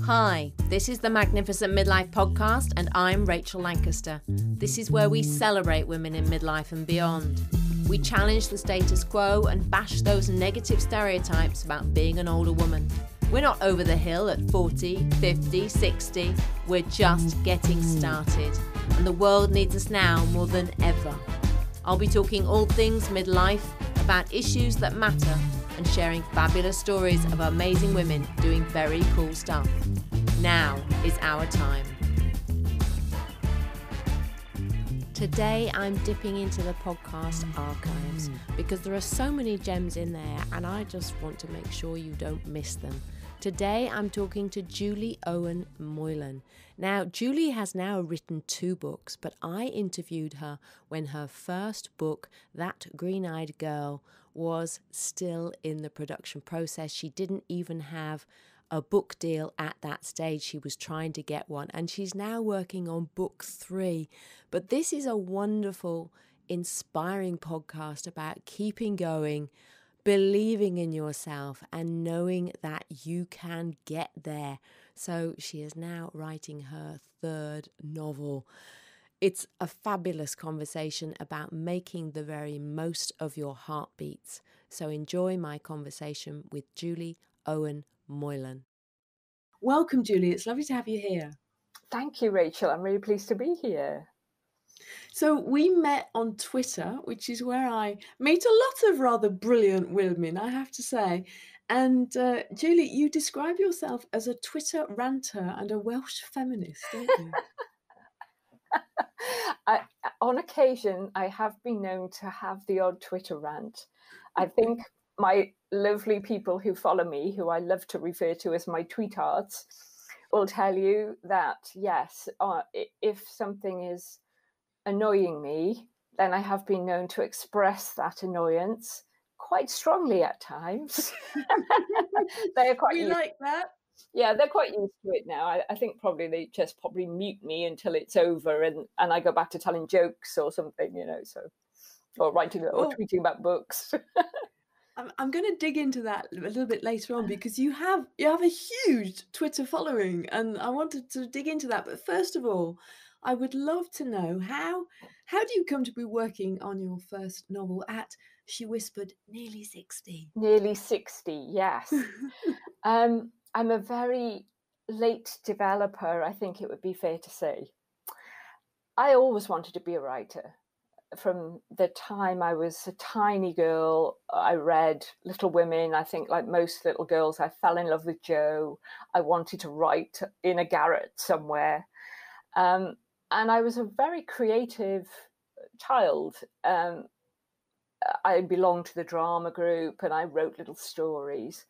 Hi, this is the Magnificent Midlife podcast and I'm Rachel Lancaster. This is where we celebrate women in midlife and beyond. We challenge the status quo and bash those negative stereotypes about being an older woman. We're not over the hill at 40, 50, 60. We're just getting started. And the world needs us now more than ever. I'll be talking all things midlife, about issues that matter, and sharing fabulous stories of amazing women doing very cool stuff. Now is our time. Today I'm dipping into the podcast archives because there are so many gems in there and I just want to make sure you don't miss them. Today I'm talking to Julie Owen Moylan. Now, Julie has now written 2 books, but I interviewed her when her first book, That Green-Eyed Girl, was still in the production process. She didn't even have a book deal at that stage. She was trying to get one, and she's now working on book 3. But this is a wonderful, inspiring podcast about keeping going, believing in yourself and knowing that you can get there. So she is now writing her 3rd novel. It's a fabulous conversation about making the very most of your heartbeats. So enjoy my conversation with Julie Owen Moylan. Welcome, Julie. It's lovely to have you here. Thank you, Rachel. I'm really pleased to be here. So we met on Twitter, which is where I meet a lot of rather brilliant women, I have to say. And Julie, you describe yourself as a Twitter ranter and a Welsh feminist, don't you? On occasion, I have been known to have the odd Twitter rant. I think my lovely people who follow me, who I love to refer to as my tweethearts, will tell you that, yes, if something is annoying me, then I have been known to express that annoyance quite strongly at times. They're quite we like that. Yeah, they're quite used to it now. I think probably they just mute me until it's over and I go back to telling jokes or something, or writing or tweeting about books. I'm going to dig into that a little bit later on because you have a huge Twitter following and I wanted to dig into that. But first of all, I would love to know how do you come to be working on your first novel at, she whispered, nearly 60? Nearly 60, yes. I'm a very late developer, I think it would be fair to say. I always wanted to be a writer. From the time I was a tiny girl, I read Little Women. I think like most little girls, I fell in love with Jo. I wanted to write in a garret somewhere. And I was a very creative child. I belonged to the drama group and I wrote little stories.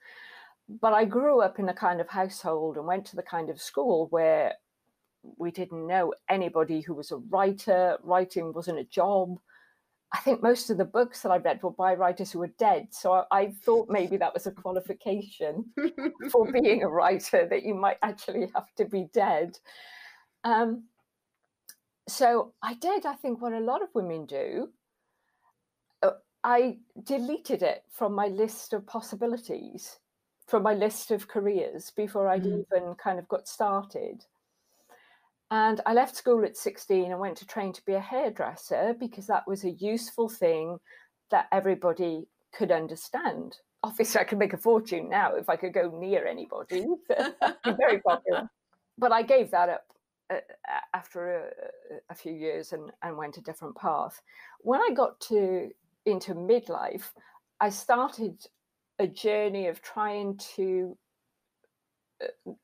But I grew up in a kind of household and went to the kind of school where we didn't know anybody who was a writer. Writing wasn't a job. I think most of the books that I read were by writers who were dead. So I thought maybe that was a qualification for being a writer, that you might actually have to be dead. So I did, I think, what a lot of women do. I deleted it from my list of possibilities, from my list of careers before I'd even kind of got started. And I left school at 16 and went to train to be a hairdresser because that was a useful thing that everybody could understand. Obviously, I could make a fortune now if I could go near anybody. That'd be very popular. But I gave that up after a few years and went a different path. When I got into midlife, I started a journey of trying to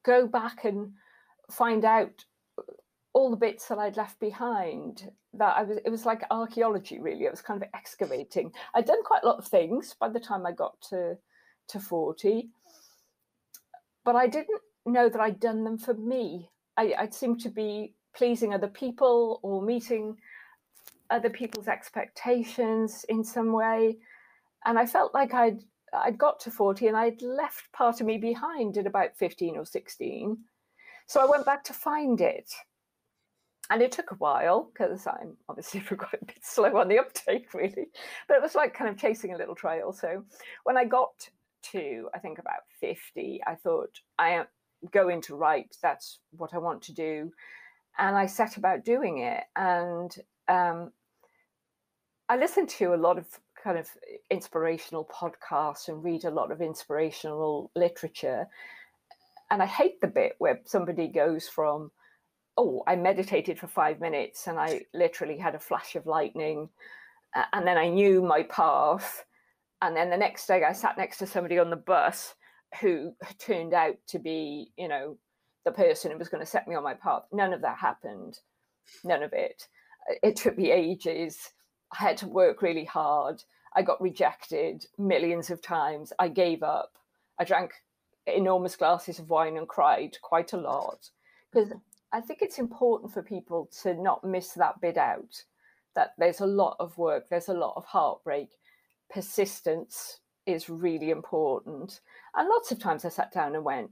go back and find out all the bits that I'd left behind. It was like archaeology, really. It was kind of excavating. I'd done quite a lot of things by the time I got to 40, but I didn't know that I'd done them for me. I'd seemed to be pleasing other people or meeting other people's expectations in some way. And I felt like I'd got to 40 and I'd left part of me behind at about 15 or 16. So I went back to find it. And it took a while because I'm obviously quite a bit slow on the uptake, really. But it was like kind of chasing a little trail. So when I got to, I think, about 50, I thought, going to write. That's what I want to do. And I set about doing it. And I listen to a lot of kind of inspirational podcasts and read a lot of inspirational literature. And I hate the bit where somebody goes from, oh, I meditated for 5 minutes and I literally had a flash of lightning, and then I knew my path. And then the next day I sat next to somebody on the bus who turned out to be, you know, the person who was going to set me on my path. None of that happened. None of it. It took me ages. I had to work really hard. I got rejected millions of times. I gave up. I drank enormous glasses of wine and cried quite a lot, because I think it's important for people to not miss that bit out, that there's a lot of work, there's a lot of heartbreak. Persistence is really important. And lots of times I sat down and went,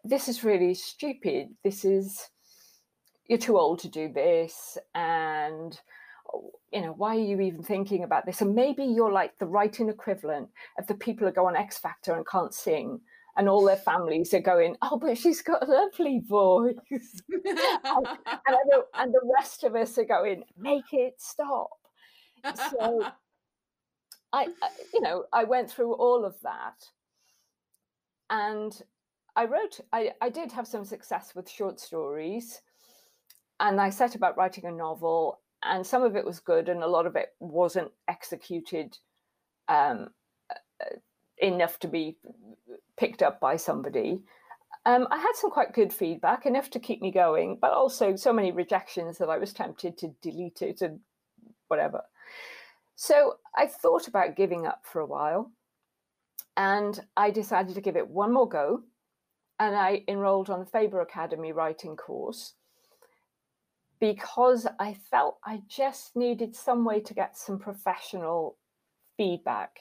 this is really stupid. You're too old to do this. And, you know, why are you even thinking about this? And maybe you're like the writing equivalent of the people who go on X Factor and can't sing, and all their families are going, oh, but she's got a lovely voice. and the rest of us are going, make it stop. So I went through all of that, and I did have some success with short stories, and I set about writing a novel, and some of it was good and a lot of it wasn't executed enough to be picked up by somebody. I had some quite good feedback, enough to keep me going, but also so many rejections that I was tempted to delete it and whatever. So I thought about giving up for a while, and I decided to give it one more go. And I enrolled on the Faber Academy writing course, because I felt I just needed some way to get some professional feedback,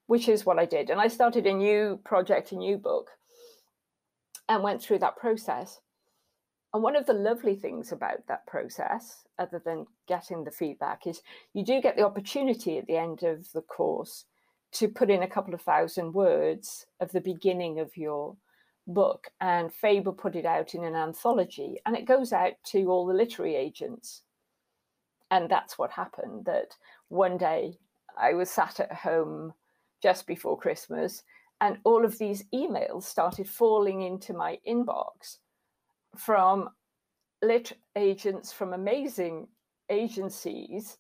which is what I did. And I started a new project, a new book, and went through that process. And one of the lovely things about that process, other than getting the feedback, is you do get the opportunity at the end of the course to put in a couple of thousand words of the beginning of your book. And Faber put it out in an anthology, and it goes out to all the literary agents. And that's what happened, that one day I was sat at home just before Christmas, and all of these emails started falling into my inbox from lit agents from amazing agencies.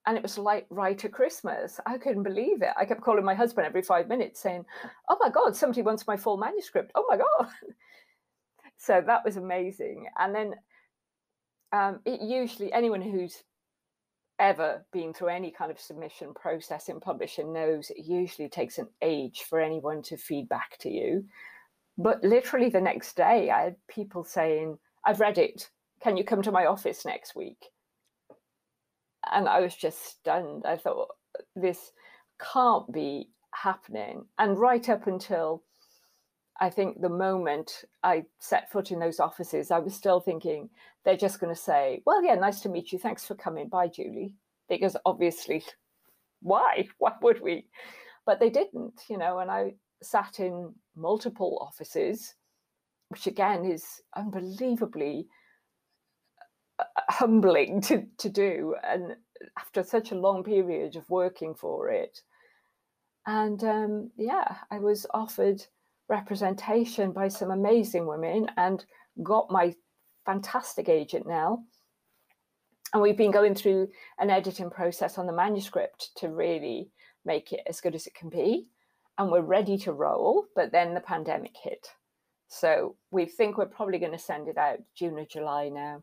And it was like right at Christmas. I couldn't believe it. I kept calling my husband every 5 minutes saying, oh my God, somebody wants my full manuscript. Oh my God. So that was amazing. And then it usually, anyone who's ever been through any kind of submission process in publishing knows it usually takes an age for anyone to feed back to you. But literally the next day, I had people saying, I've read it. Can you come to my office next week? And I was just stunned. I thought, this can't be happening. And right up until I think the moment I set foot in those offices, I was still thinking, they're just going to say, well, yeah, nice to meet you. Thanks for coming. Bye, Julie. Because obviously, why? Why would we? But they didn't, you know, and I sat in multiple offices, which again is unbelievably humbling to do, and after such a long period of working for it. And I was offered representation by some amazing women and got my fantastic agent now. And we've been going through an editing process on the manuscript to really make it as good as it can be. And we're ready to roll, but then the pandemic hit. So we think we're probably going to send it out June or July now.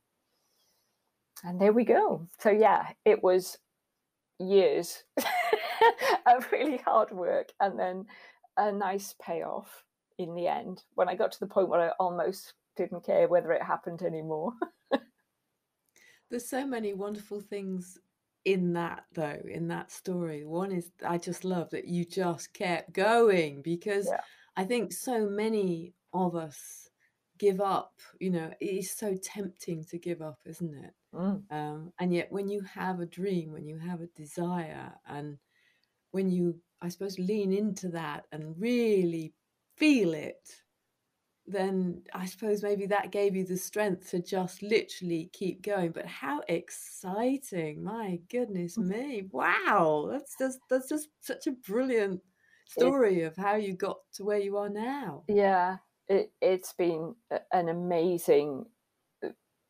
And there we go. So yeah, it was years of really hard work, and then a nice payoff in the end, when I got to the point where I almost didn't care whether it happened anymore. There's so many wonderful things in that, though, in that story. One is, I just love that you just kept going, because I think so many of us give up. You know, it is so tempting to give up, isn't it? And yet when you have a dream, when you have a desire, and when you, I suppose, lean into that and really feel it, then I suppose maybe that gave you the strength to just literally keep going. But how exciting. My goodness me. Wow. That's just such a brilliant It, story of how you got to where you are now. yeah, it's been an amazing,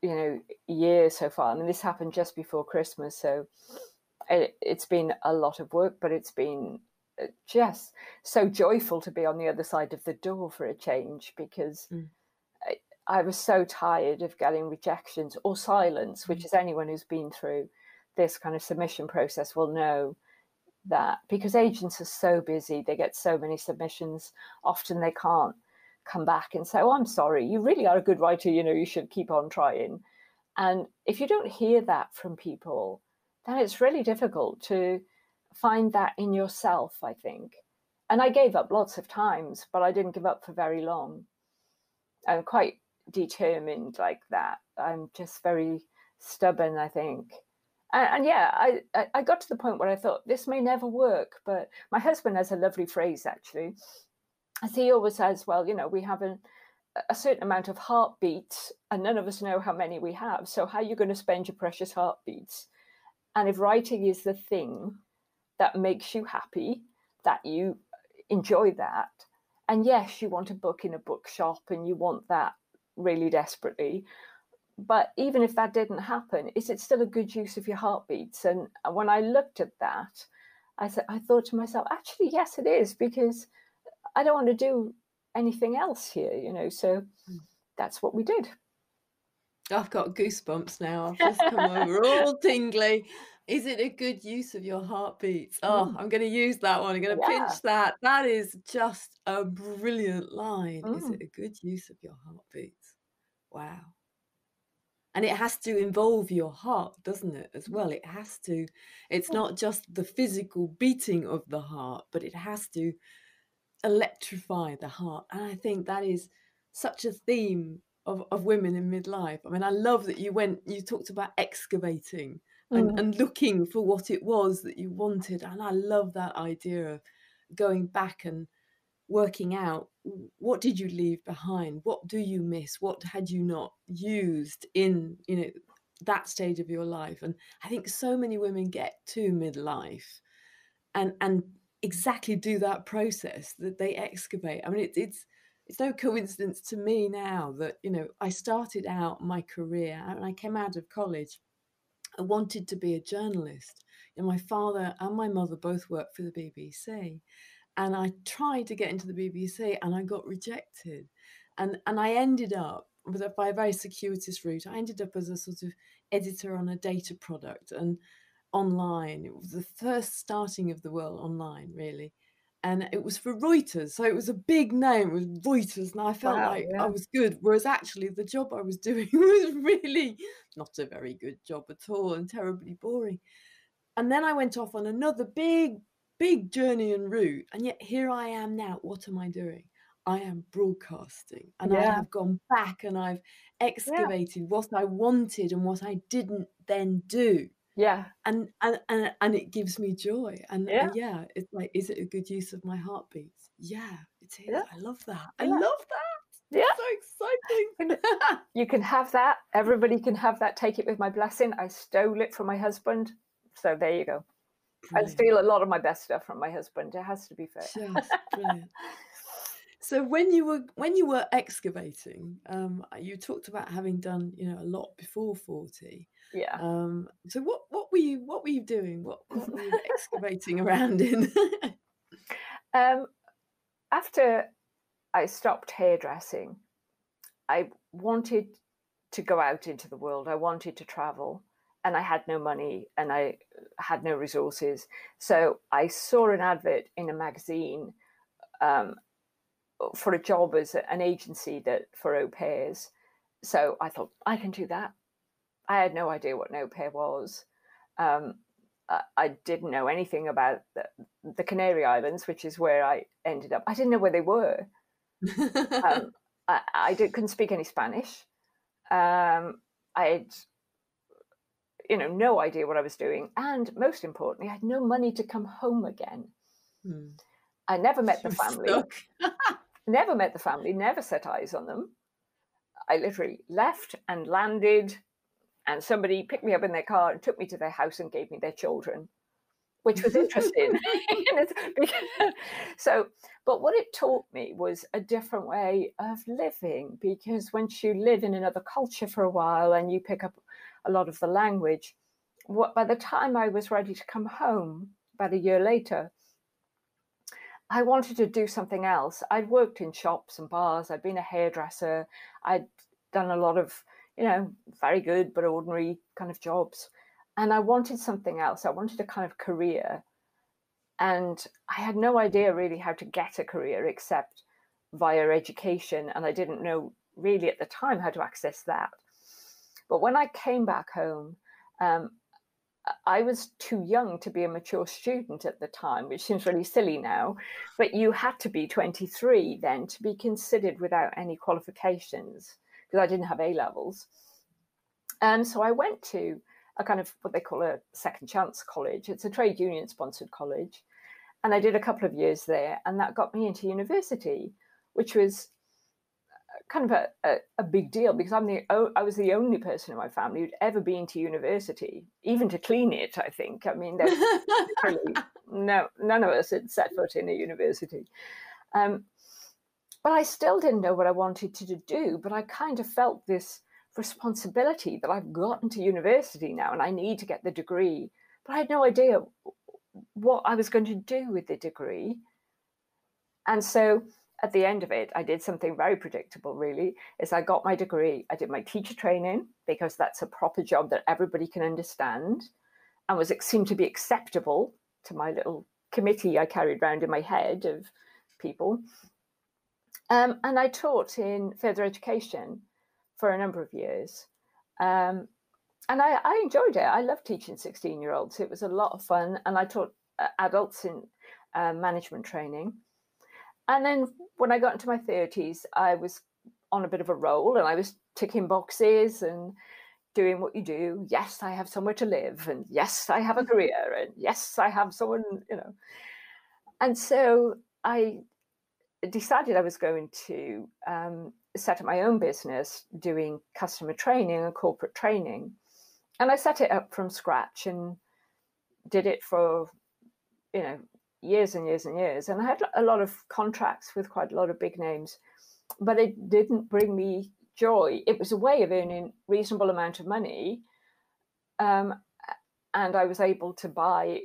year so far. I mean, this happened just before Christmas, so it's been a lot of work, but it's been just so joyful to be on the other side of the door for a change, because I was so tired of getting rejections or silence, which is anyone who's been through this kind of submission process will know that, because agents are so busy, they get so many submissions, often they can't come back and say, oh, I'm sorry, you really are a good writer, you should keep on trying. And if you don't hear that from people, then it's really difficult to find that in yourself, I think. And I gave up lots of times, but I didn't give up for very long. I'm quite determined like that. I'm just very stubborn, I think. And yeah, I got to the point where I thought, this may never work. But my husband has a lovely phrase, actually. As he always says, well, we have a certain amount of heartbeats, and none of us know how many we have. So how are you going to spend your precious heartbeats? And if writing is the thing that makes you happy, that you enjoy that, and yes, you want a book in a bookshop and you want that really desperately, but even if that didn't happen, is it still a good use of your heartbeats? And when I looked at that, I thought to myself, actually, yes, it is, because I don't want to do anything else here, so that's what we did. I've got goosebumps now. I've just come over all tingly. Is it a good use of your heartbeats? Oh, I'm going to use that one. I'm going to pinch that. That is just a brilliant line. Is it a good use of your heartbeats? Wow. And it has to involve your heart, doesn't it, as well? It has to. It's not just the physical beating of the heart, but it has to electrify the heart. And I think that is such a theme of women in midlife. I mean, I love that you talked about excavating and looking for what it was that you wanted. And I love that idea of going back and working out, what did you leave behind? What do you miss? What had you not used in, that stage of your life? And I think so many women get to midlife and exactly do that process, that they excavate. I mean, it's no coincidence to me now that, I started out my career and I came out of college. I wanted to be a journalist. And my father and my mother both worked for the BBC. And I tried to get into the BBC and I got rejected. And I ended up by a very circuitous route. I ended up as a sort of editor on a data product and online. It was the first starting of the world online, really. And it was for Reuters. So it was a big name, it was Reuters. And I felt like I was good. Whereas actually the job I was doing was really not a very good job at all and terribly boring. And then I went off on another big journey and route. And yet here I am now. What am I doing? I am broadcasting. And I have gone back and I've excavated what I wanted and what I didn't then do. Yeah. And it gives me joy. And yeah, it's like, is it a good use of my heartbeats? Yeah, it is. Yeah. I love that. I love that. Yeah. So exciting. You can have that. Everybody can have that. Take it with my blessing. I stole it from my husband. So there you go. Brilliant. I steal a lot of my best stuff from my husband. It has to be fair. Just brilliant. So when you were excavating, you talked about having done, a lot before 40. Yeah. So what were you doing? What were you excavating around in? After I stopped hairdressing, I wanted to go out into the world. I wanted to travel, and I had no money and I had no resources. So I saw an advert in a magazine for a job as an agency for au pairs. So I thought, I can do that. I had no idea what an au pair was. I didn't know anything about the Canary Islands, which is where I ended up. I didn't know where they were. I couldn't speak any Spanish. I had, no idea what I was doing. And most importantly, I had no money to come home again. I never met the family. never met the family, never set eyes on them. I literally left and landed, and somebody picked me up in their car and took me to their house and gave me their children, which was interesting. So, but what it taught me was a different way of living, because once you live in another culture for a while and you pick up a lot of the language, by the time I was ready to come home, about a year later, I wanted to do something else. I'd worked in shops and bars. I'd been a hairdresser. I'd done a lot of, very good but ordinary kind of jobs. And I wanted something else. I wanted a kind of career. And I had no idea really how to get a career except via education. And I didn't know really at the time how to access that. But when I came back home, I was too young to be a mature student at the time, which seems really silly now, but you had to be 23 then to be considered without any qualifications, because I didn't have A levels. And so I went to a kind of what they call a second chance college. It's a trade union sponsored college. And I did a couple of years there, and that got me into university, which was kind of a big deal, because I was the only person in my family who'd ever been to university, even to clean it, I think. I mean, none of us had set foot in a university. But I still didn't know what I wanted to do, but I kind of felt this responsibility that I've gotten to university now and I need to get the degree. But I had no idea what I was going to do with the degree. And so at the end of it, I did something very predictable, really, is I got my degree. I did my teacher training, because that's a proper job that everybody can understand, and seemed to be acceptable to my little committee I carried around in my head of people. And I taught in further education for a number of years. And I enjoyed it. I loved teaching 16-year-olds. It was a lot of fun. And I taught adults in management training. And then when I got into my 30s, I was on a bit of a roll, and I was ticking boxes and doing what you do. Yes, I have somewhere to live, and yes, I have a career, and yes, I have someone, And so I decided I was going to set up my own business doing customer training and corporate training. And I set it up from scratch and did it for, years and years and years. And I had a lot of contracts with quite a lot of big names, but it didn't bring me joy. It was a way of earning reasonable amount of money. And I was able to buy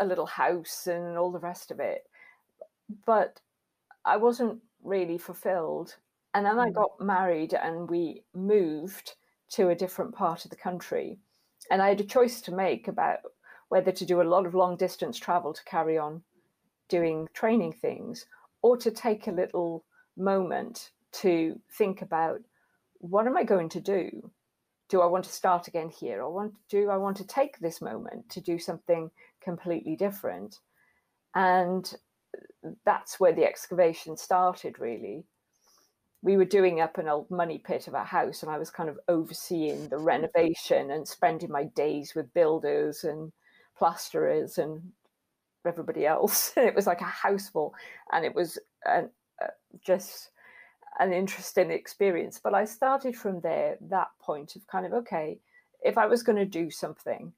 a little house and all the rest of it. But I wasn't really fulfilled. And then I got married and we moved to a different part of the country. And I had a choice to make about whether to do a lot of long distance travel to carry on doing training things, or to take a little moment to think about, what am I going to do? Do I want to start again here? Or do I want to take this moment to do something completely different? And that's where the excavation started, really. We were doing up an old money pit of a house, and I was kind of overseeing the renovation and spending my days with builders and plasterers and everybody else. It was like a house full, and it was just an interesting experience. But I started from that point of kind of, okay, if I was going to do something,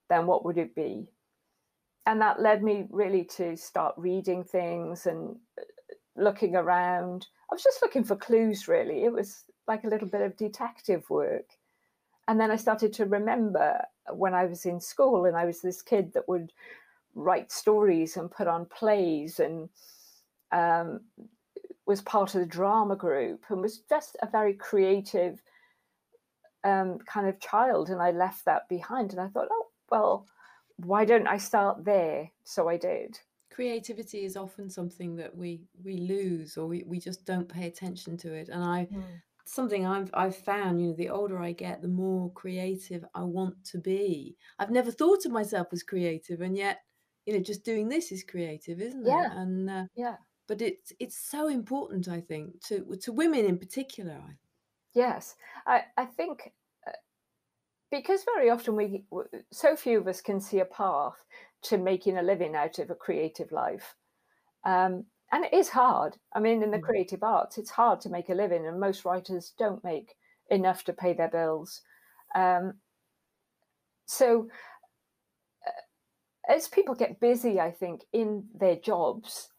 then what would it be? And that led me really to start reading things and looking around. I was just looking for clues, really. It was like a little bit of detective work. And then I started to remember when I was in school, and I was this kid that would write stories and put on plays, and was part of the drama group, and was just a very creative kind of child. And I left that behind, and I thought, oh, well, why don't I start there? So I did. Creativity is often something that we lose, or we just don't pay attention to it. And something I've found, the older I get, the more creative I want to be. I've never thought of myself as creative, and yet, just doing this is creative, isn't it? And yeah. But it's so important, I think, to women in particular. Yes, I think because very often so few of us can see a path to making a living out of a creative life. And And it is hard. I mean, in the creative arts, it's hard to make a living, and most writers don't make enough to pay their bills. So as people get busy, I think, in their jobs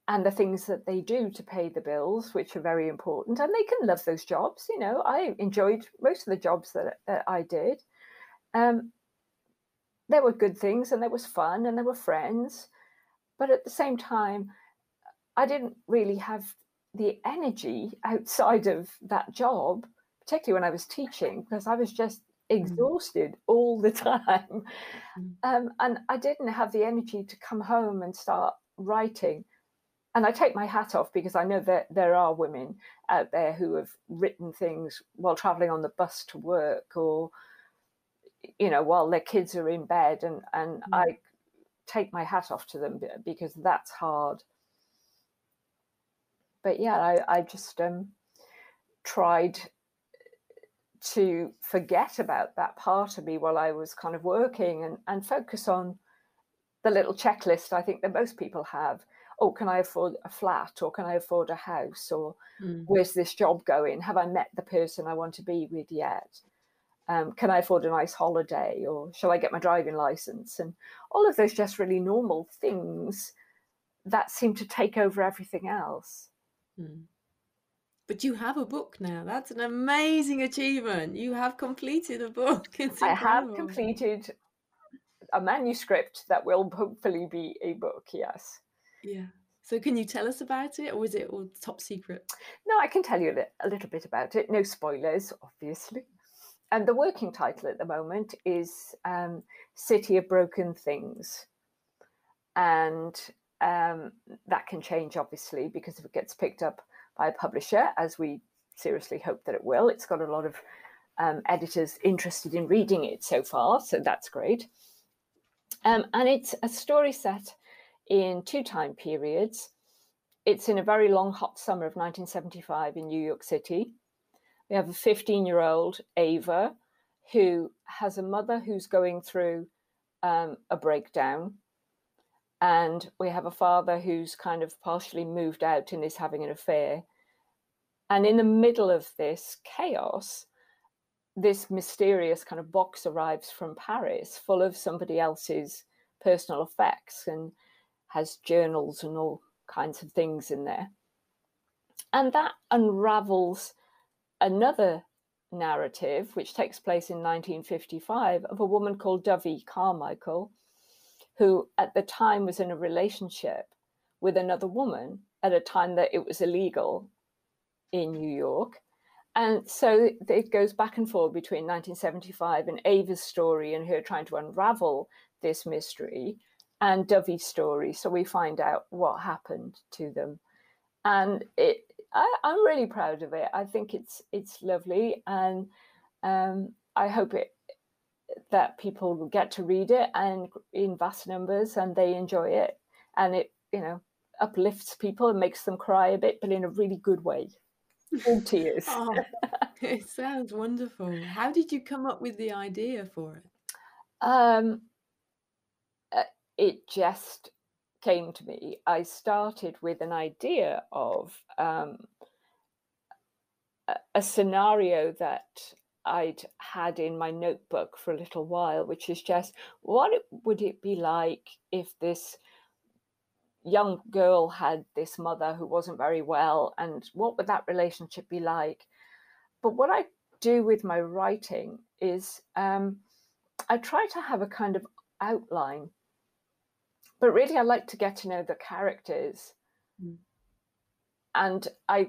and the things that they do to pay the bills, which are very important, and they can love those jobs. You know, I enjoyed most of the jobs that I did. There were good things, and there was fun, and there were friends. But at the same time, I didn't really have the energy outside of that job, particularly when I was teaching, because I was just exhausted all the time. And I didn't have the energy to come home and start writing. And I take my hat off, because I know that there are women out there who have written things while traveling on the bus to work, or, you know, while their kids are in bed. And I take my hat off to them, because that's hard. But yeah, I just tried to forget about that part of me while I was kind of working, and focus on the little checklist I think that most people have. Oh, can I afford a flat, or can I afford a house, or where's this job going? Have I met the person I want to be with yet? Can I afford a nice holiday, or shall I get my driving license? And all of those just really normal things that seem to take over everything else. But you have a book now. That's an amazing achievement. You have completed a book. It's incredible. I have completed a manuscript that will hopefully be a book, yes. Yeah. So can you tell us about it, or is it all top secret? No, I can tell you a little bit about it. No spoilers, obviously. And the working title at the moment is City of Broken Things. And that can change, obviously, because if it gets picked up by a publisher, as we seriously hope that it will, it's got a lot of editors interested in reading it so far, so that's great. And it's a story set in 2 time periods. It's in a very long, hot summer of 1975 in New York City. We have a 15-year-old, Ava, who has a mother who's going through a breakdown. And we have a father who's kind of partially moved out and is having an affair. And in the middle of this chaos, this mysterious kind of box arrives from Paris, full of somebody else's personal effects, and has journals and all kinds of things in there. And that unravels another narrative, which takes place in 1955, of a woman called Dovey Carmichael, who at the time was in a relationship with another woman at a time that it was illegal in New York. And so it goes back and forth between 1975 and Ava's story and her trying to unravel this mystery, and Dovey's story. So we find out what happened to them. And I'm really proud of it. I think it's lovely. And I hope that people will get to read it, and in vast numbers, and they enjoy it. And it, you know, uplifts people and makes them cry a bit, but in a really good way. All tears. Oh, it sounds wonderful. How did you come up with the idea for it? It just came to me. I started with an idea of a scenario that I'd had in my notebook for a little while, which is just, what would it be like if this young girl had this mother who wasn't very well, and what would that relationship be like? But what I do with my writing is I try to have a kind of outline, but really I like to get to know the characters. And I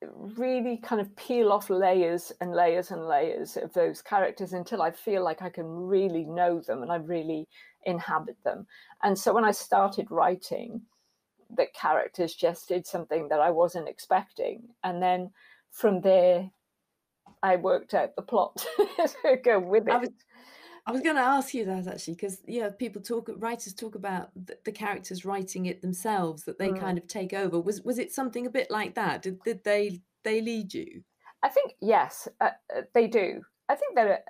really kind of peel off layers and layers and layers of those characters until I feel like I can really know them and I really inhabit them. And so when I started writing, the characters just did something that I wasn't expecting. And then from there, I worked out the plot to go with it. I was going to ask you that, actually, because writers talk about the characters writing it themselves, that they kind of take over. Was it something a bit like that? Did they lead you? I think yes, they do. I think there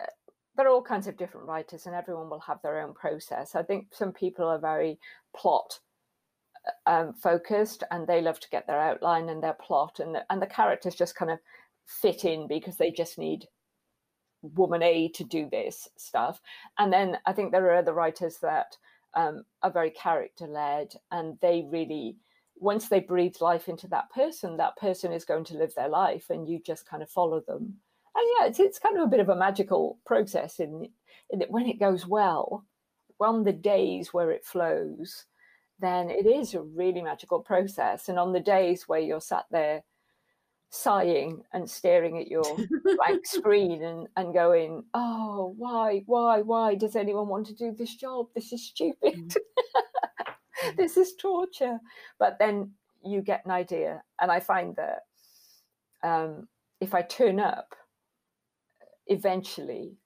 are all kinds of different writers, and everyone will have their own process. I think some people are very plot focused, and they love to get their outline and their plot, and the characters just kind of fit in because they just need woman A to do this stuff. And then I think there are other writers that are very character led, and they really, once they breathe life into that person is going to live their life, and you just kind of follow them. And yeah, it's kind of a bit of a magical process in that when it goes well, on the days where it flows, then it is a really magical process. And on the days where you're sat there sighing and staring at your blank screen and going, oh, why does anyone want to do this job? This is stupid. This is torture. But then you get an idea. And I find that if I turn up, eventually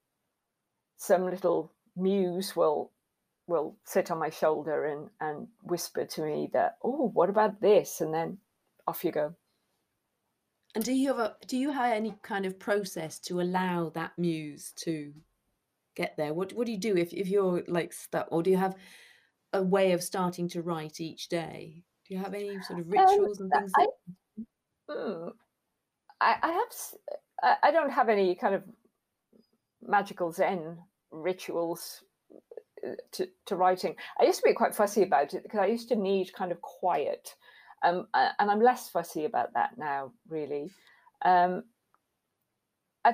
some little muse will sit on my shoulder and whisper to me that, oh, what about this? And then off you go. And do you have any kind of process to allow that muse to get there? What do you do if you're like stuck, or do you have a way of starting to write each day? Do you have any sort of rituals and things? I don't have any kind of magical Zen rituals to writing. I used to be quite fussy about it because I used to need kind of quiet. And I'm less fussy about that now, really. I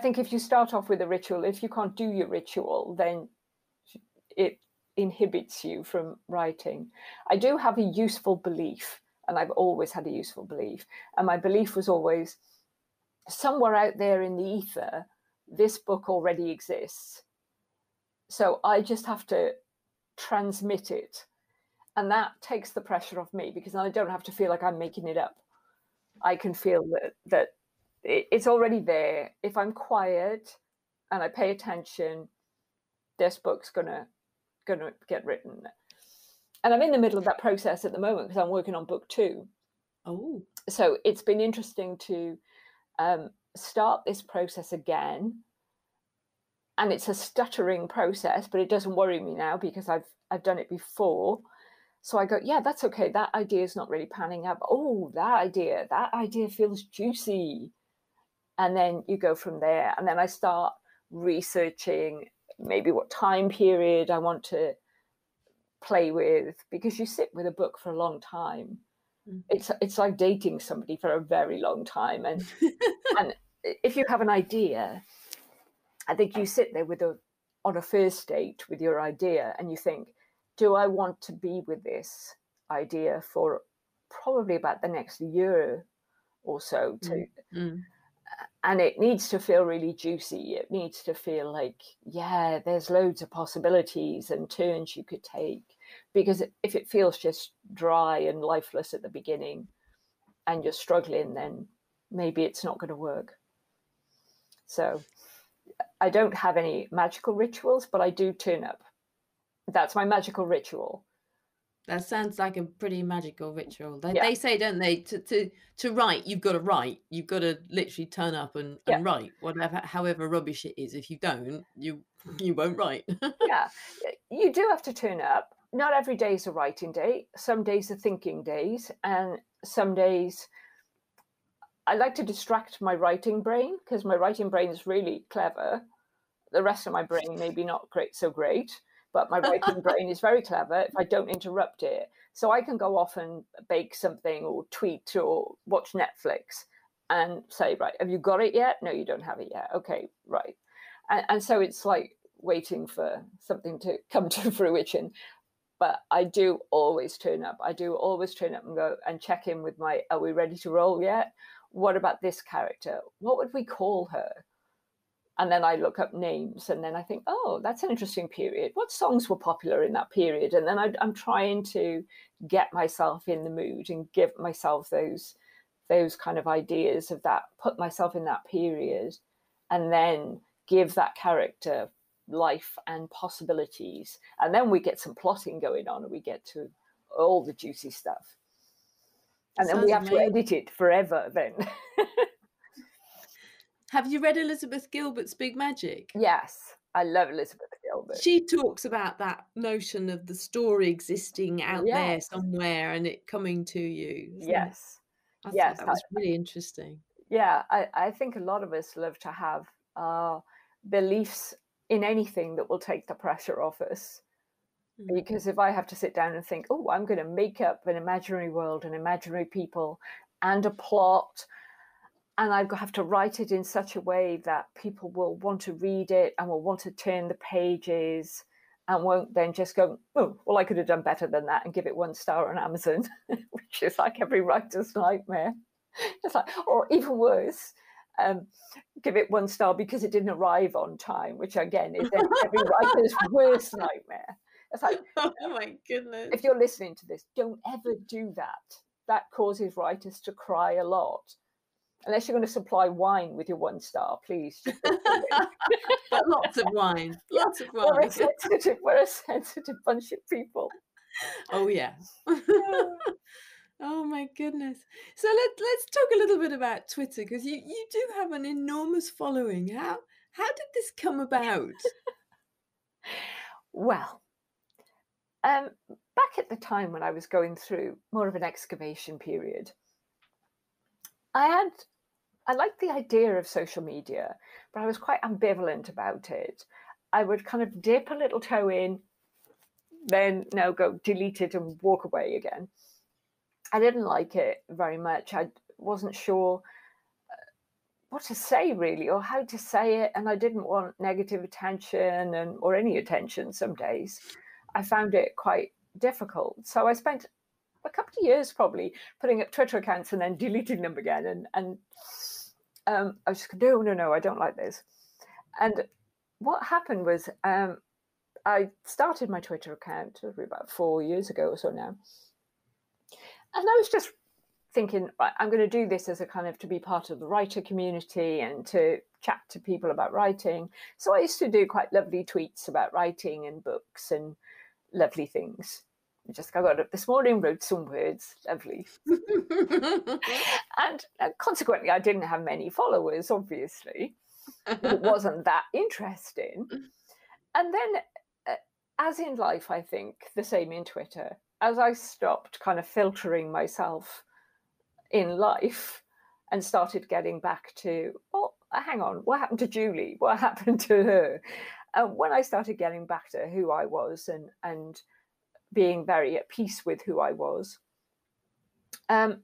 think if you start off with a ritual, if you can't do your ritual, then it inhibits you from writing. I do have a useful belief, and I've always had a useful belief. And my belief was always, somewhere out there in the ether, this book already exists. So I just have to transmit it. And that takes the pressure off me, because I don't have to feel like I'm making it up. I can feel that it's already there. If I'm quiet and I pay attention, this book's gonna get written. And I'm in the middle of that process at the moment because I'm working on book 2. Oh. So it's been interesting to start this process again. And it's a stuttering process, but it doesn't worry me now because I've done it before. So I go, yeah, that's okay. That idea is not really panning out. Oh, that idea feels juicy. And then you go from there. And then I start researching maybe what time period I want to play with, because you sit with a book for a long time. It's like dating somebody for a very long time. And and if you have an idea, I think you sit there on a first date with your idea, and you think, do I want to be with this idea for probably about the next year or so? And it needs to feel really juicy. It needs to feel like, yeah, there's loads of possibilities and turns you could take. Because if it feels just dry and lifeless at the beginning and you're struggling, then maybe it's not going to work. So I don't have any magical rituals, but I do turn up. That's my magical ritual. That sounds like a pretty magical ritual. They say, don't they, to write, you've got to write. You've got to literally turn up and write, however rubbish it is. If you don't, you won't write. Yeah, you do have to turn up. Not every day is a writing day. Some days are thinking days, and some days I like to distract my writing brain, because my writing brain is really clever. The rest of my brain maybe not so great. But my writing brain is very clever if I don't interrupt it. So I can go off and bake something or tweet or watch Netflix and say, right, have you got it yet? No, you don't have it yet. Okay, right. And so it's like waiting for something to come to fruition. But I do always turn up. I do always turn up and go and check in with are we ready to roll yet? What about this character? What would we call her? And then I look up names, and then I think, oh, that's an interesting period. What songs were popular in that period? And then I'm trying to get myself in the mood and give myself those kind of ideas of that, put myself in that period, and then give that character life and possibilities. And then we get some plotting going on, and we get to all the juicy stuff. And then we have to edit it forever then. Have you read Elizabeth Gilbert's Big Magic? Yes, I love Elizabeth she talks about that notion of the story existing out there Yes. somewhere and it coming to you, isn't it? Yes. I thought Yes. that was really interesting. Yeah, I think a lot of us love to have beliefs in anything that will take the pressure off us. Because if I have to sit down and think, oh, I'm going to make up an imaginary world and imaginary people and a plot, and I have to write it in such a way that people will want to read it and will want to turn the pages and won't then just go, oh, well, I could have done better than that and give it 1 star on Amazon, which is like every writer's nightmare. It's like, or even worse, give it 1 star because it didn't arrive on time, which again is every writer's worst nightmare. It's like, oh my goodness. If you're listening to this, don't ever do that. That causes writers to cry a lot. Unless you're going to supply wine with your 1 star, please. But lots of wine. Lots of wine. We're a sensitive bunch of people. Oh yeah. Oh my goodness. So let's talk a little bit about Twitter, because you do have an enormous following. How did this come about? Well, back at the time when I was going through more of an excavation period, I liked the idea of social media, but I was quite ambivalent about it. I would kind of dip a little toe in, then go delete it and walk away again. I didn't like it very much. I wasn't sure what to say really, or how to say it, and I didn't want negative attention or any attention some days. I found it quite difficult. So I spent a couple of years probably putting up Twitter accounts and then deleting them again. And I was just, no, I don't like this. And what happened was I started my Twitter account about 4 years ago or so now. And I was just thinking, right, I'm going to do this as a kind of to be part of the writer community and to chat to people about writing. So I used to do quite lovely tweets about writing and books and lovely things. I got up this morning, wrote some words, lovely. And consequently, I didn't have many followers, obviously. It wasn't that interesting. And then, as in life, I think, the same in Twitter, as I stopped kind of filtering myself in life and started getting back to, well, hang on, what happened to Julie? What happened to her? When I started getting back to who I was and being very at peace with who I was, then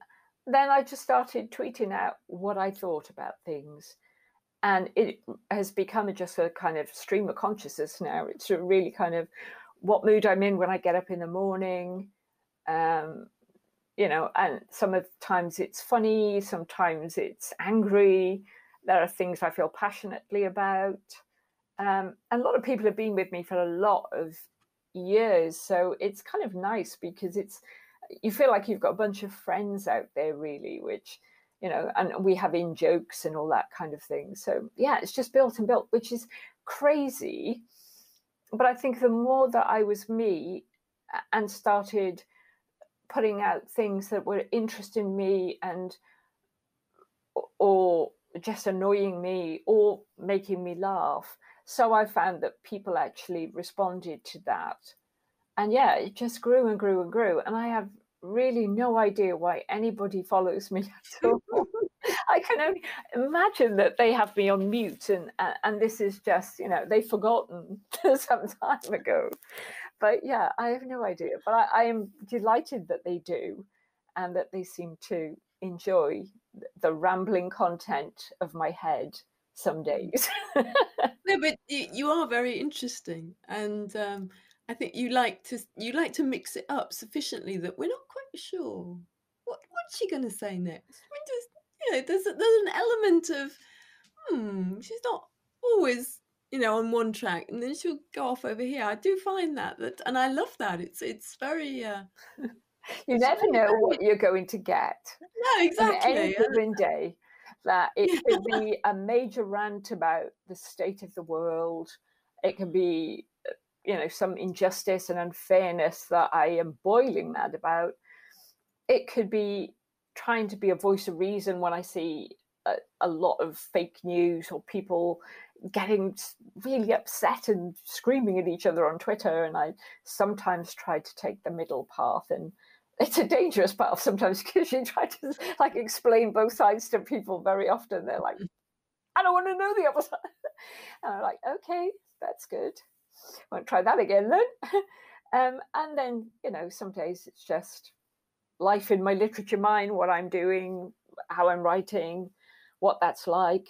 I just started tweeting out what I thought about things. And it has become just a kind of stream of consciousness now. It's a really kind of what mood I'm in when I get up in the morning. And sometimes it's funny, sometimes it's angry. There are things I feel passionately about. And a lot of people have been with me for a lot of years. So it's kind of nice because you feel like you've got a bunch of friends out there really, which, and we have in jokes and all that kind of thing. So yeah, it's just built and built, which is crazy. But I think the more that I was me and started putting out things that were interesting me or just annoying me or making me laugh, so I found that people actually responded to that. And yeah, it just grew and grew and grew. And I have really no idea why anybody follows me at all. I can only imagine that they have me on mute and this is just, they've forgotten some time ago. But yeah, I have no idea. But I am delighted that they do and that they seem to enjoy the rambling content of my head some days. No, but you are very interesting. And I think you like to mix it up sufficiently that we're not quite sure what's she going to say next. There's an element of she's not always on one track, and then she'll go off over here. I do find that and I love that. It's very you never know what you're going to get. No, exactly. On any given day, that it could be a major rant about the state of the world. It can be some injustice and unfairness that I am boiling mad about. It could be trying to be a voice of reason when I see a lot of fake news or people getting really upset and screaming at each other on Twitter. And I sometimes try to take the middle path, and it's a dangerous path sometimes because you try to like explain both sides to people. Very often they're like, I don't want to know the other side. And I'm like, okay, that's good. I won't try that again then. And then, some days it's just life in my literature mind, what I'm doing, how I'm writing, what that's like.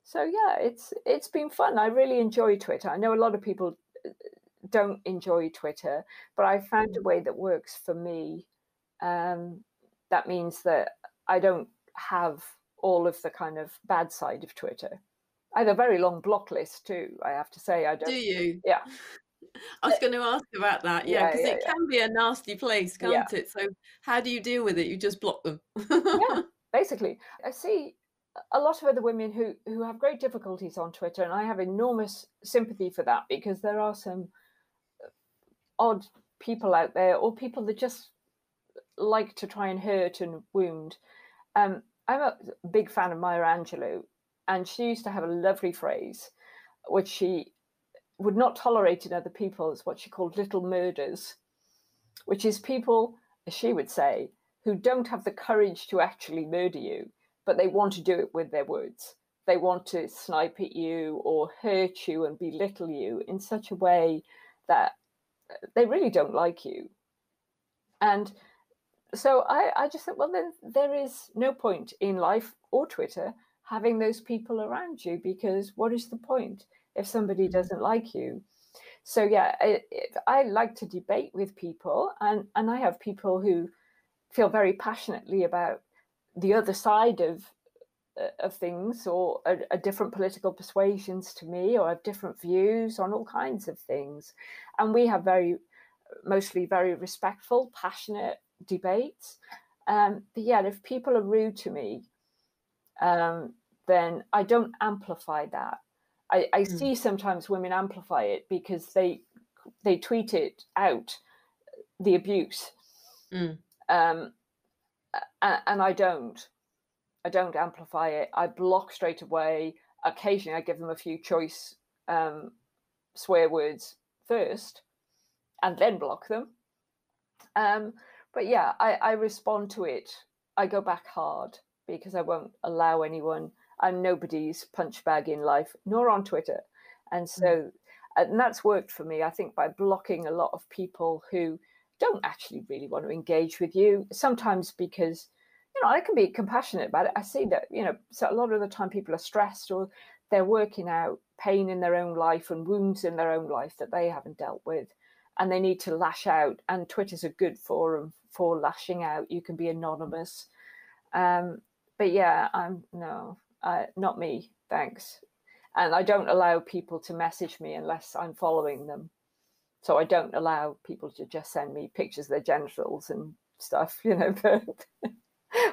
So yeah, it's been fun. I really enjoy Twitter. I know a lot of people don't enjoy Twitter, but I found a way that works for me. That means that I don't have all of the kind of bad side of Twitter. I have a very long block list too, I have to say. I don't. Do you? Yeah. I was going to ask about that. Yeah, because it can be a nasty place, can't it? So how do you deal with it? You just block them. Yeah, basically. I see a lot of other women who have great difficulties on Twitter, and I have enormous sympathy for that, because there are some odd people out there, or people that just like to try and hurt and wound. I'm a big fan of Maya Angelou, and she used to have a lovely phrase, which she would not tolerate in other people, is what she called little murders, which is people, as she would say, who don't have the courage to actually murder you, but they want to do it with their words. They want to snipe at you or hurt you and belittle you in such a way that they really don't like you. And so I just thought, well, then there is no point in life or Twitter having those people around you, because what is the point if somebody doesn't like you? So yeah, I like to debate with people, and I have people who feel very passionately about the other side of things, or a different political persuasions to me, or have different views on all kinds of things. And we have mostly very respectful, passionate debates. But yeah, if people are rude to me, then I don't amplify that. I see sometimes women amplify it because they tweet it out, the abuse. And I don't amplify it. I block straight away. Occasionally I give them a few choice swear words first and then block them. But yeah, I respond to it. I go back hard, because I won't allow anyone. I'm nobody's punch bag in life, nor on Twitter. And so, and that's worked for me, I think, by blocking a lot of people who don't actually really want to engage with you. Sometimes because, I can be compassionate about it. I see that, so a lot of the time people are stressed, or they're working out pain in their own life and wounds in their own life that they haven't dealt with, and they need to lash out. And Twitter's a good forum for lashing out. You can be anonymous. But yeah, not me, thanks. And I don't allow people to message me unless I'm following them. So I don't allow people to just send me pictures of their genitals and stuff,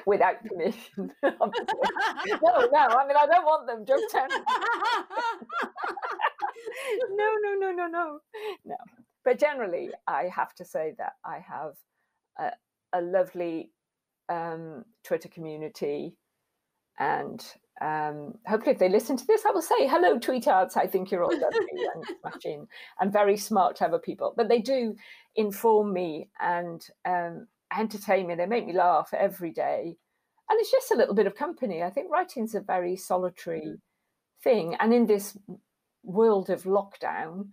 without permission. No, I mean, I don't want them. Don't tell me. No. But generally, I have to say that I have a lovely Twitter community, and hopefully if they listen to this, I will say, hello, tweetards. I think you're all lovely and smashing and very smart, clever people. But they do inform me and entertain me. They make me laugh every day. And it's just a little bit of company. I think writing's a very solitary thing. And in this world of lockdown,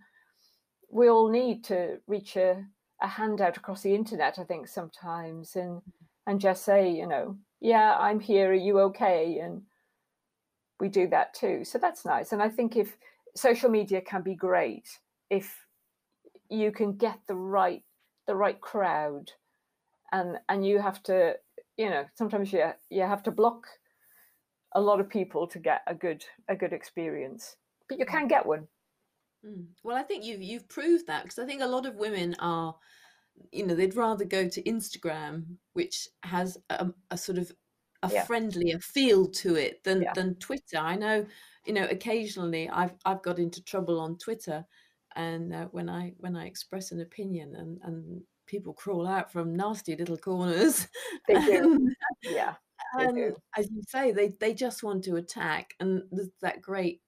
we all need to reach a handout across the internet, I think, sometimes, and just say, yeah, I'm here, are you okay? And we do that too. So that's nice. And I think if social media can be great if you can get the right crowd, and you have to, sometimes you have to block a lot of people to get a good experience, but you can get one. Well, I think you've proved that, because I think a lot of women are, they'd rather go to Instagram, which has a sort of a friendlier feel to it than Twitter. I know, occasionally I've got into trouble on Twitter, and when I express an opinion, and people crawl out from nasty little corners. They do. Yeah. They And do. as you say, they just want to attack, and there's that great,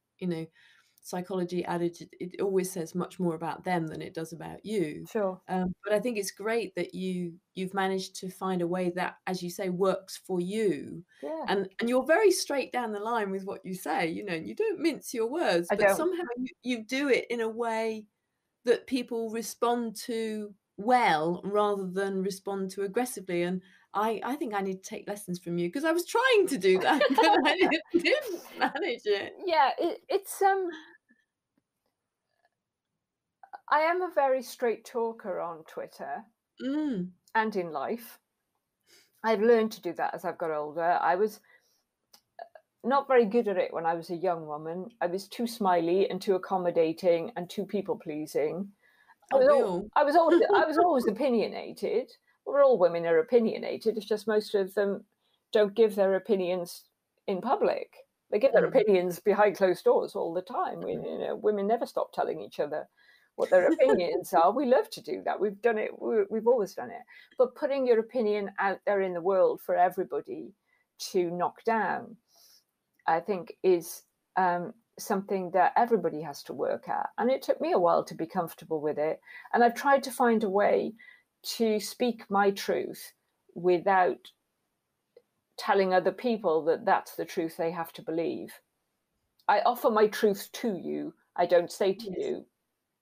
psychology adage, it always says much more about them than it does about you. Sure. But I think it's great that you've managed to find a way that, as you say, works for you. Yeah. And you're very straight down the line with what you say, you don't mince your words, I but don't. somehow you do it in a way that people respond to well rather than respond to aggressively. And I think I need to take lessons from you because I was trying to do that, but I didn't manage it. Yeah, it's I am a very straight talker on Twitter Mm. and in life. I've learned to do that as I've got older. I was not very good at it when I was a young woman. I was too smiley and too accommodating and too people pleasing. I Aren't was we al- all? I was always opinionated. Well, all women are opinionated. It's just most of them don't give their opinions in public. They give their Mm. opinions behind closed doors all the time. Women never stop telling each other what their opinions are. We love to do that. We've done it. We've always done it. But putting your opinion out there in the world for everybody to knock down, I think, is something that everybody has to work at. And it took me a while to be comfortable with it. And I've tried to find a way to speak my truth without telling other people that that's the truth they have to believe. I offer my truth to you. I don't say to Yes. you,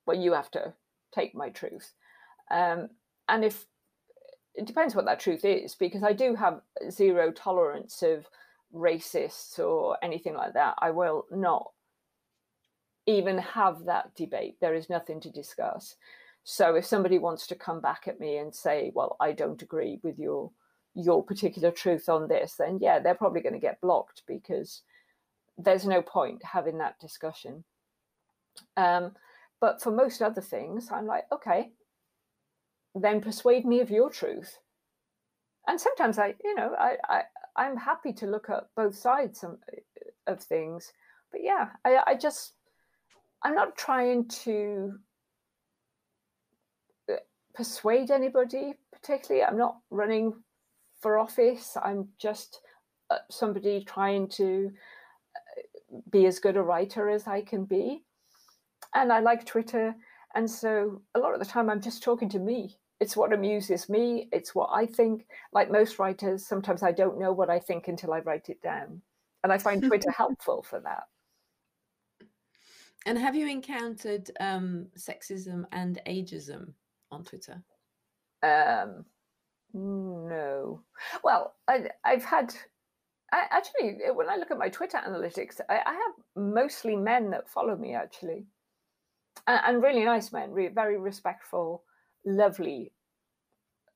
well, you have to take my truth. And if it depends what that truth is, because I do have zero tolerance of racists or anything like that. I will not even have that debate. There is nothing to discuss. So if somebody wants to come back at me and say, well, I don't agree with your particular truth on this, then yeah, they're probably going to get blocked because there's no point having that discussion. But for most other things, I'm like, okay, then persuade me of your truth. And sometimes I'm happy to look at both sides of things. But yeah, I'm not trying to persuade anybody particularly. I'm not running for office. I'm just somebody trying to be as good a writer as I can be. And I like Twitter. And so a lot of the time I'm just talking to me. It's what amuses me. It's what I think. Like most writers, sometimes I don't know what I think until I write it down. And I find Twitter helpful for that. And have you encountered sexism and ageism on Twitter? No. Well, I've had... actually, when I look at my Twitter analytics, I have mostly men that follow me, actually. And really nice men, very respectful, lovely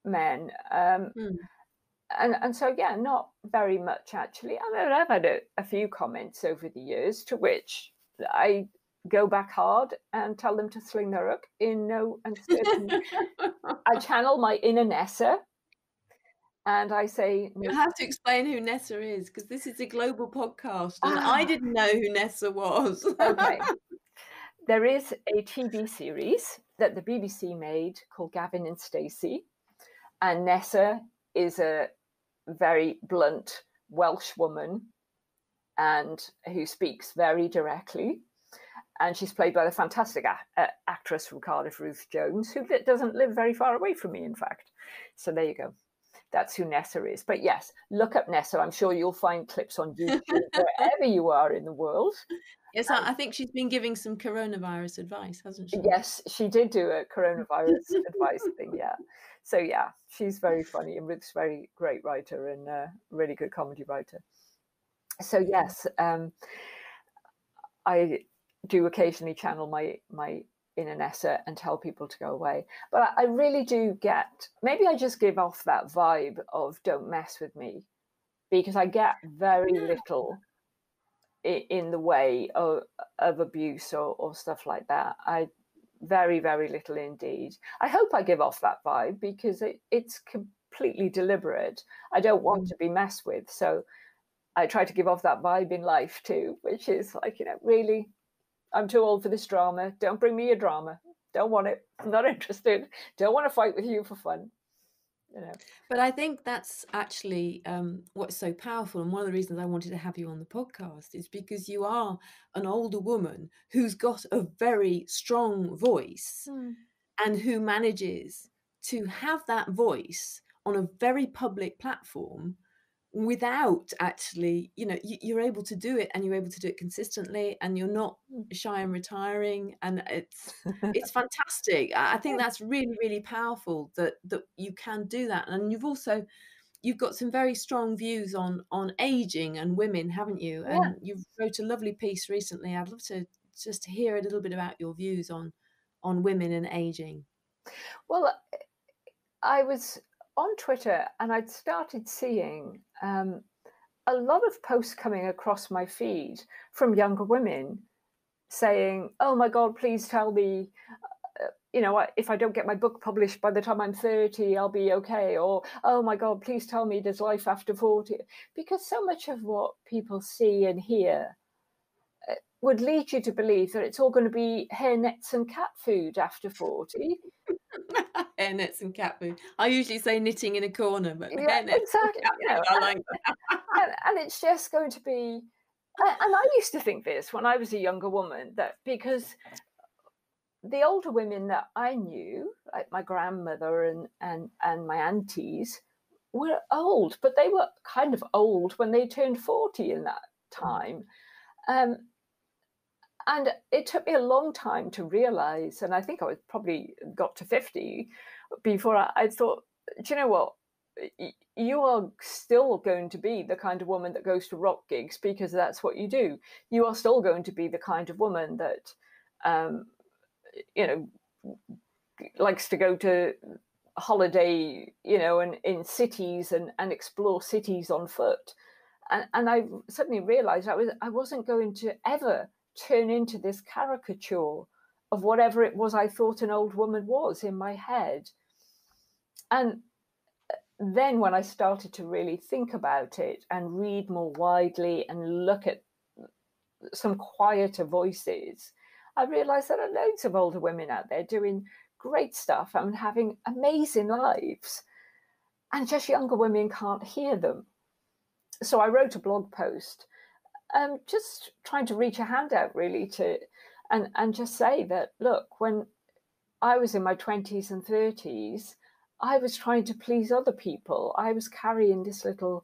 men. And so, yeah, not very much, actually. I mean, I've had a few comments over the years to which I go back hard and tell them to sling their hook in no uncertain. I channel my inner Nessa. And I say... You have to explain who Nessa is, because this is a global podcast, and I didn't know who Nessa was. Okay. There is a TV series that the BBC made called Gavin and Stacey. And Nessa is a very blunt Welsh woman and who speaks very directly. And she's played by the fantastic actress from Cardiff, Ruth Jones, who doesn't live very far away from me, in fact. So there you go. That's who Nessa is. But yes, look up Nessa. I'm sure you'll find clips on YouTube wherever you are in the world. Yes, I think she's been giving some coronavirus advice, hasn't she? Yes, she did do a coronavirus advice thing, yeah. So yeah, she's very funny, and Ruth's very great writer and a really good comedy writer. So yes, I do occasionally channel my inner Nessa and tell people to go away. But I really do get, maybe I just give off that vibe of don't mess with me, because I get very little in the way of abuse or stuff like that. Very, very little indeed. I hope I give off that vibe because it's completely deliberate. I don't want to be messed with. So I try to give off that vibe in life too, which is like, really, I'm too old for this drama. Don't bring me a drama. Don't want it. I'm not interested. Don't want to fight with you for fun. you know. But I think that's actually what's so powerful. And one of the reasons I wanted to have you on the podcast is because you are an older woman who's got a very strong voice and who manages to have that voice on a very public platform without actually, you know, you're able to do it, and you're able to do it consistently, and you're not shy and retiring, and it's fantastic. I think that's really, really powerful that you can do that. And you've got some very strong views on aging and women, haven't you? Yeah. And you've wrote a lovely piece recently. I'd love to just hear a little bit about your views on women and aging. Well, I was on Twitter and I'd started seeing a lot of posts coming across my feed from younger women saying, oh my God, please tell me, you know, if I don't get my book published by the time I'm 30, I'll be okay. Or, oh my God, please tell me there's life after 40. Because so much of what people see and hear would lead you to believe that it's all going to be hair nets and cat food after 40. Hair nets and cat food. I usually say knitting in a corner, but Yeah, hair nets exactly. and cat You know, food, I like that. and it's just going to be, and I used to think this when I was a younger woman, that because the older women that I knew, like my grandmother and my aunties, were old, but they were kind of old when they turned 40 in that time. And it took me a long time to realize, and I think I was probably got to 50 before I thought, do you know what? You are still going to be the kind of woman that goes to rock gigs because that's what you do. You are still going to be the kind of woman that, you know, likes to go to holiday, you know, and in cities and explore cities on foot. And I suddenly realized I wasn't going to ever turn into this caricature of whatever it was I thought an old woman was in my head. And then when I started to really think about it and read more widely and look at some quieter voices, I realized there are loads of older women out there doing great stuff and having amazing lives, and just younger women can't hear them. So I wrote a blog post, just trying to reach a hand out really to, and just say that, look, when I was in my 20s and 30s, I was trying to please other people. I was carrying this little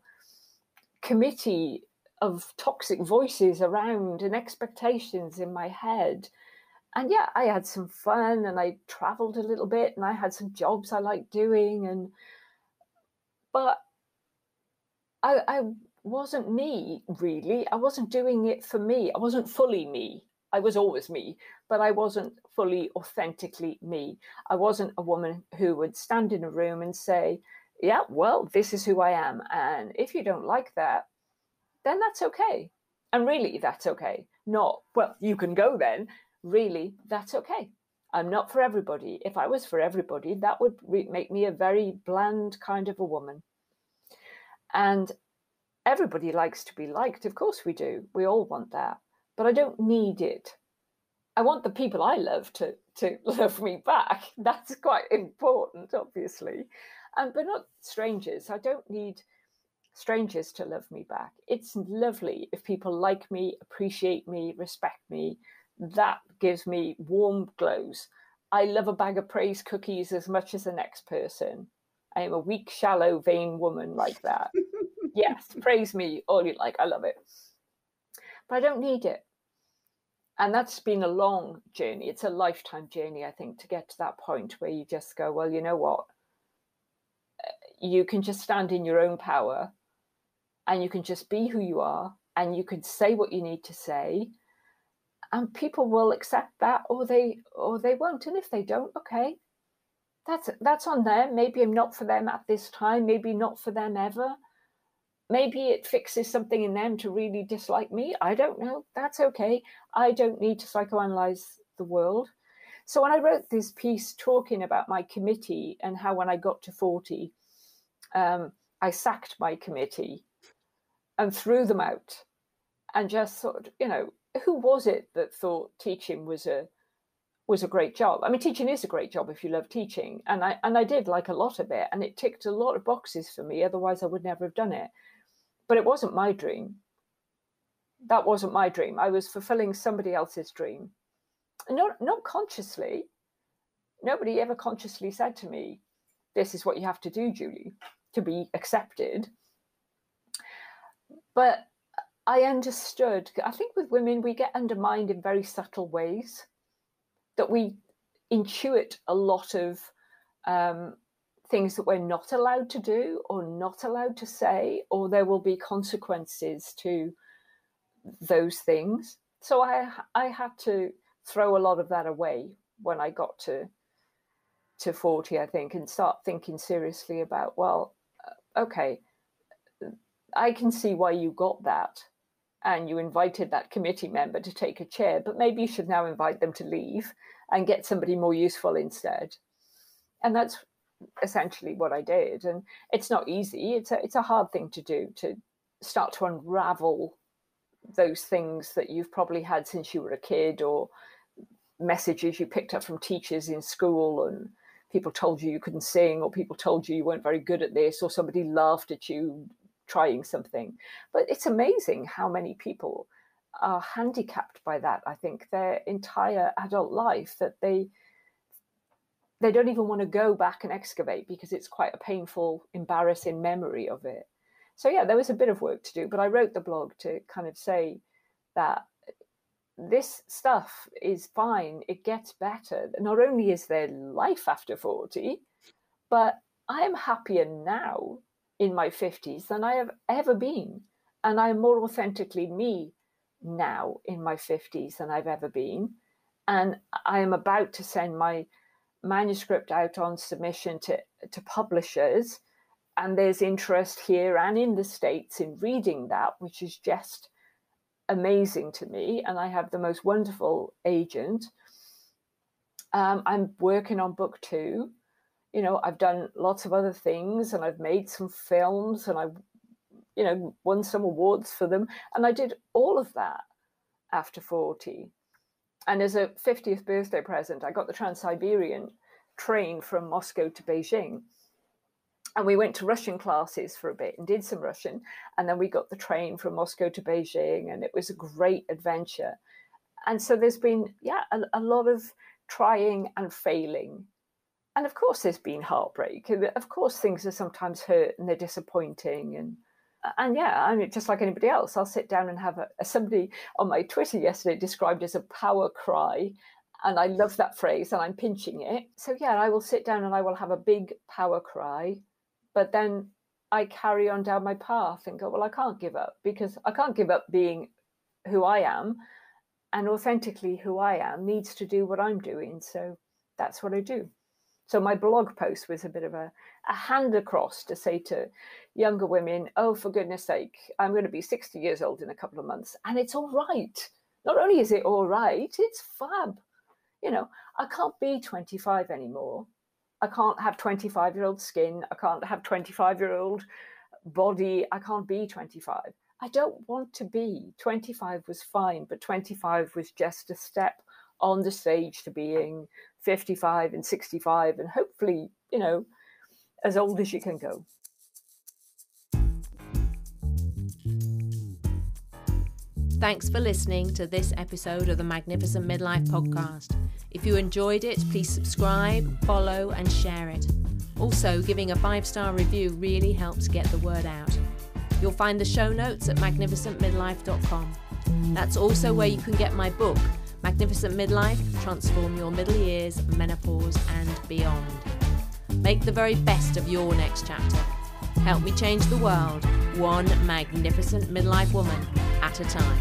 committee of toxic voices around and expectations in my head. And yeah, I had some fun and I traveled a little bit and I had some jobs I liked doing. But I wasn't me, really. I wasn't doing it for me. I wasn't fully me. I was always me, but I wasn't fully authentically me. I wasn't a woman who would stand in a room and say, yeah, well, this is who I am. And if you don't like that, then that's okay. And really, that's okay. Not, well, you can go then. Really, that's okay. I'm not for everybody. If I was for everybody, that would make me a very bland kind of a woman. And everybody likes to be liked. Of course we do. We all want that. But I don't need it. I want the people I love to love me back. That's quite important, obviously. But not strangers. I don't need strangers to love me back. It's lovely if people like me, appreciate me, respect me. That gives me warm glows. I love a bag of praise cookies as much as the next person. I am a weak, shallow, vain woman like that. Yes, praise me all you like. I love it. But I don't need it. And that's been a long journey. It's a lifetime journey, I think, to get to that point where you just go, well, you know what? You can just stand in your own power and you can just be who you are and you can say what you need to say. And people will accept that or they won't. And if they don't, okay, that's on them. Maybe I'm not for them at this time. Maybe not for them ever. Maybe it fixes something in them to really dislike me. I don't know. That's okay. I don't need to psychoanalyze the world. So when I wrote this piece talking about my committee and how when I got to 40, I sacked my committee and threw them out and just thought, you know, who was it that thought teaching was a was a great job. I mean, teaching is a great job if you love teaching. And I did like a lot of it, and it ticked a lot of boxes for me. Otherwise, I would never have done it. But it wasn't my dream. That wasn't my dream. I was fulfilling somebody else's dream. And not consciously. Nobody ever consciously said to me, this is what you have to do, Julie, to be accepted. But I understood. I think with women, we get undermined in very subtle ways, that we intuit a lot of things that we're not allowed to do or not allowed to say, or there will be consequences to those things. So I had to throw a lot of that away when I got to 40, I think, and start thinking seriously about, well, okay, I can see why you got that and you invited that committee member to take a chair, but maybe you should now invite them to leave and get somebody more useful instead. And that's essentially what I did. And it's not easy. It's a hard thing to do, to start to unravel those things that you've probably had since you were a kid, or messages you picked up from teachers in school, and people told you couldn't sing, or people told you weren't very good at this, or somebody laughed at you trying something. But it's amazing how many people are handicapped by that, I think, their entire adult life, that they don't even want to go back and excavate because it's quite a painful, embarrassing memory of it. So yeah, there was a bit of work to do, but I wrote the blog to kind of say that this stuff is fine. It gets better. Not only is there life after 40, but I am happier now in my 50s than I have ever been. And I'm more authentically me now in my 50s than I've ever been. And I am about to send my manuscript out on submission to publishers. And there's interest here and in the States in reading that, which is just amazing to me. And I have the most wonderful agent. I'm working on book 2. You know, I've done lots of other things, and I've made some films, and I've, won some awards for them. And I did all of that after 40. And as a 50th birthday present, I got the Trans-Siberian train from Moscow to Beijing. And we went to Russian classes for a bit and did some Russian. And then we got the train from Moscow to Beijing, and it was a great adventure. And so there's been, a lot of trying and failing. And of course, there's been heartbreak. Of course, things are sometimes hurt and they're disappointing. And yeah, I mean, just like anybody else, I'll sit down and have somebody on my Twitter yesterday described as a power cry. And I love that phrase, and I'm pinching it. So yeah, I will sit down and I will have a big power cry. But then I carry on down my path and go, well, I can't give up, because I can't give up being who I am. And authentically who I am needs to do what I'm doing. So that's what I do. So my blog post was a bit of a hand across to say to younger women, oh, for goodness sake, I'm going to be 60 years old in a couple of months. And it's all right. Not only is it all right, it's fab. I can't be 25 anymore. I can't have 25-year-old skin. I can't have 25-year-old body. I can't be 25. I don't want to be. 25 was fine, but 25 was just a step on the stage to being 55 and 65 and hopefully, as old as you can go. Thanks for listening to this episode of the Magnificent Midlife podcast. If you enjoyed it, please subscribe, follow and share it. Also, giving a 5-star review really helps get the word out. You'll find the show notes at magnificentmidlife.com. That's also where you can get my book, Magnificent Midlife, Transform Your Middle Years, Menopause and Beyond. Make the very best of your next chapter. Help me change the world, one magnificent midlife woman at a time.